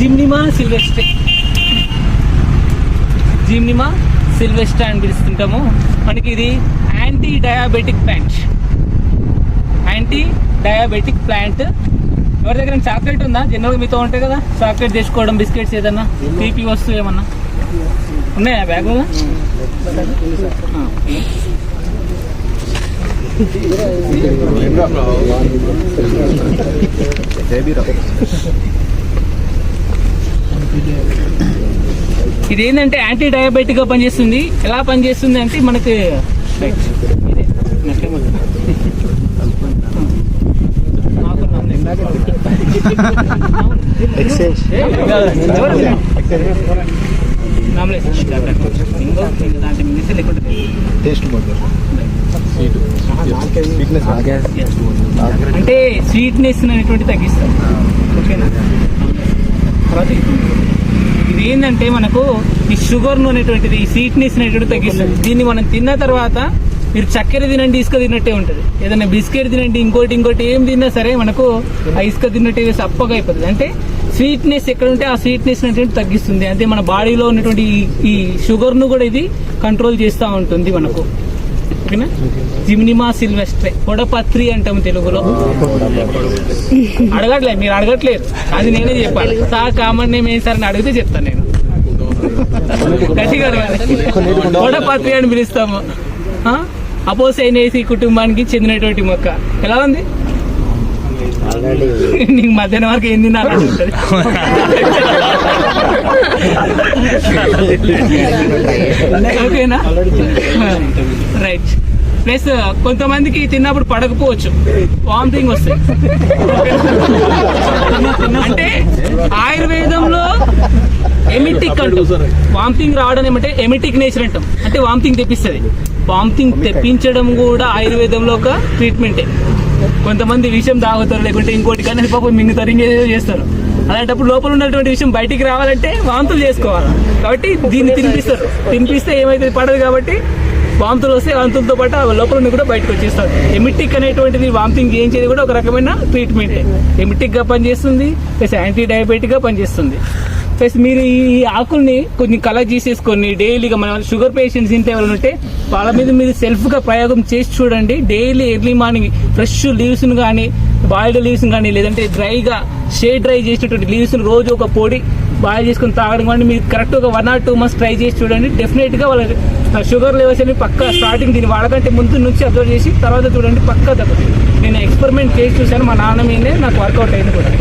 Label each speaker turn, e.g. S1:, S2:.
S1: జిమ్నిమా సిల్వెస్ట్రా అని పిలుస్తుంటాము. మనకి ఇది యాంటీ డయాబెటిక్ ప్లాంట్. ఎవరి దగ్గర చాక్లెట్ ఉందా? జనరల్గా మీతో ఉంటాయి కదా చాక్లెట్ చేసుకోవడం, బిస్కెట్స్ ఏదన్నా తీపి వస్తువు ఏమన్నా ఉన్నాయా బ్యాగ్లో? ఇది ఏంటంటే యాంటీ డయాబెటిక్ గా పనిచేస్తుంది. ఎలా పనిచేస్తుంది అంటే మనకి అంటే స్వీట్నెస్ అనేటువంటి తగ్గిస్తారు. ఓకేనా? తర్వాత ఇది ఏంటంటే మనకు ఈ షుగర్ అనేటువంటిది, ఈ స్వీట్నెస్ అనేటువంటి తగ్గిస్తుంది. దీన్ని మనం తిన్న తర్వాత మీరు చక్కెర తినండి, ఇసుక తిన్నట్టే ఉంటుంది. ఏదైనా బిస్కెట్ తినండి, ఇంకోటి ఏం తిన్నా సరే మనకు ఆ ఇసుక తిన్నట్టే సప్పగా అయిపోతుంది. అంటే స్వీట్నెస్ ఎక్కడ ఉంటే ఆ స్వీట్నెస్ అనేటువంటి తగ్గిస్తుంది. అంటే మన బాడీలో ఉన్నటువంటి ఈ షుగర్ను కూడా ఇది కంట్రోల్ చేస్తూ ఉంటుంది మనకు. ఓకేనా? జిమ్నిమా సిల్వెస్ట్రే, పొడపత్రి అంటాం తెలుగులో. మీరు అడగట్లేదు, అది నేనే చెప్పాలి. కామన్ నేమ్ ఏం సార్ అని అడిగితే చెప్తాను నేను. గట్టిగా పొడపత్రి అని పిలుస్తాము. అపోసైనేసి కుటుంబానికి చెందినటువంటి మొక్క. ఎలా ఉంది? నీకు మధ్యాహ్నం వరకు ఏం తినాలి ఉంటుంది. ఓకేనా? రైట్. ప్లస్ కొంతమందికి తిన్నప్పుడు పడకపోవచ్చు, వామిటింగ్ వస్తాయి. అంటే ఆయుర్వేదంలో ఎమిటిక్ అంటాం. వామిటింగ్ రావడం ఏమంటే ఎమిటిక్ నేచర్ అంటాం. అంటే వామిటింగ్ తెప్పిస్తుంది. వామిటింగ్ తెప్పించడం కూడా ఆయుర్వేదంలో ఒక ట్రీట్మెంటే. కొంతమంది విషయం తాగుతారు, లేకుంటే ఇంకోటి కానీ పాపం మింగుతారు, ఇంకేదో చేస్తారు. అలాంటప్పుడు లోపల ఉన్నటువంటి విషయం బయటికి రావాలంటే వాంతులు చేసుకోవాలి. కాబట్టి దీన్ని తినిపిస్తే ఏమైతే పడదు. కాబట్టి వాంతులు వస్తే వాంతులతో పాటు లోపల ఉన్న కూడా బయటకు వచ్చేస్తారు. ఎమిటిక్ అనేటువంటిది వామిటింగ్ చేయించేది కూడా ఒక రకమైన ట్రీట్మెంటే. ఎమిటిక్గా పనిచేస్తుంది, ప్లస్ యాంటీ డయాబెటిక్గా పనిచేస్తుంది. ప్లస్ మీరు ఈ ఆకుల్ని కొంచెం కలెక్ట్ చేసేసుకొని డైలీగా మన షుగర్ పేషెంట్స్ ఇంట్లో ఎవరైనా ఉంటే వాళ్ళ మీద మీరు సెల్ఫ్గా ప్రయోగం చేసి చూడండి. డైలీ ఎర్లీ మార్నింగ్ ఫ్రెష్ లీవ్స్ను కానీ, బాయిల్డ్ లీవ్స్ని కానీ, లేదంటే డ్రైగా డ్రై చేసినటువంటి లీవ్స్ని రోజు ఒక పొడి బాయిల్ చేసుకుని తాగడం కానీ మీరు కరెక్ట్ ఒక 1 or 2 months ట్రై చేసి చూడండి. డెఫినెట్గా వాళ్ళ షుగర్ లెవెల్స్ అని పక్కా స్టార్టింగ్ దీన్ని వాడకంటే ముందు నుంచి అబ్జర్వ్ చేసి తర్వాత చూడండి పక్కా తగ్గుతుంది. నేను ఎక్స్పెరిమెంట్ చేసి చూశాను, మా నాన్న మీదే నాకు వర్కౌట్ అయింది కూడా.